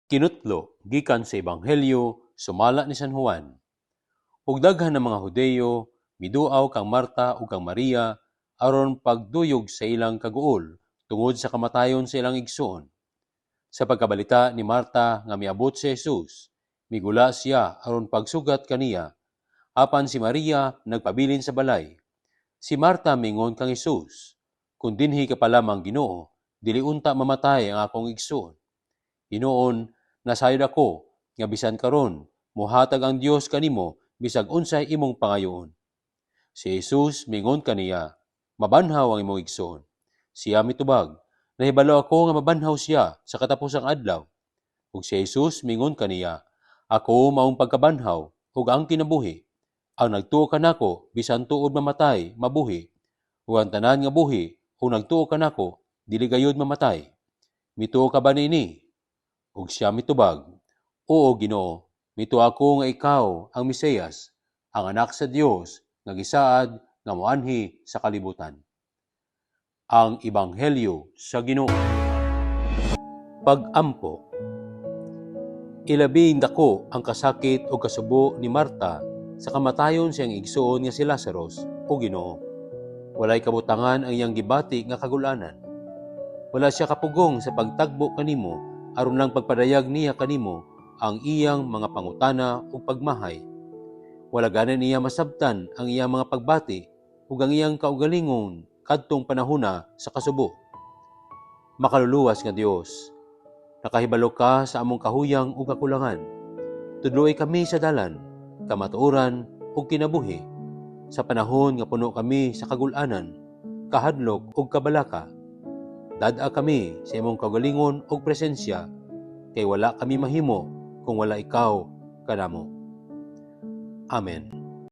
Kinutlo gikan sa Ebanghelyo sumala ni San Juan. Ug daghan ng mga Hudeyo miduaw kang Marta ug kang Maria aron pagduyog sa ilang kaguol tungod sa kamatayon sa ilang igsoon. Sa pagkabalita ni Marta nga miabot si Jesus, migula siya aron pagsugat kaniya, apan si Maria nagpabilin sa balay. Si Marta mingon kang Jesus, "Kung dinhi ka pa lamang Ginoo, dili unta mamatay ang akong igsoon." Hinoon, nasayod ako nga bisan karon mohatag ang Dios kanimo bisag unsay imong pangayoon. Si Jesus mingon kaniya, "Mabanhaw ang imong igsoon." Siya mitubag, "Nahibalo ako nga mabanhaw siya sa katapusang adlaw." Ug si Jesus mingon kaniya, "Ako maong pagkabanhaw ug ang kinabuhi. Ang nagtuo kanako bisan tuod mamatay, mabuhi. Ug ang tanan nga buhi ug nagtuo kanako dili gayud mamatay. Mituo ka ba niini?" Ug siya mitubag, "Oo, Ginoo, mituo ako nga ikaw ang Mesiyas, ang anak sa Dios nga gisaad nga moanhi sa kalibutan." Ang Ebanghelyo sa Ginoo. Pag-ampo. Ilabing dako ang kasakit o kasubo ni Marta sa kamatayon siyang igsoon nga si Lazarus o Ginoo. Walay kabutangan ang iyang gibati nga kagulanan. Wala siya kapugong sa pagtagbo kanimo aron lang pagpadayag niya kanimo ang iyang mga pangutana o pagmahay. Wala ganan niya masabtan ang iyang mga pagbati ug ang iyang kaugalingon kadtong panahona sa kasubo. Makaluluwas nga Dios, nakahibalo ka sa among kahuyang ug kakulangan. Tudloy kami sa dalan, kamatuoran ug kinabuhi sa panahon nga puno kami sa kagulanan, kahadlok ug kabalaka. Dad-a kami sa imong kaugalingon ug presensya, kay wala kami mahimo kung wala ikaw kanamo. Amen.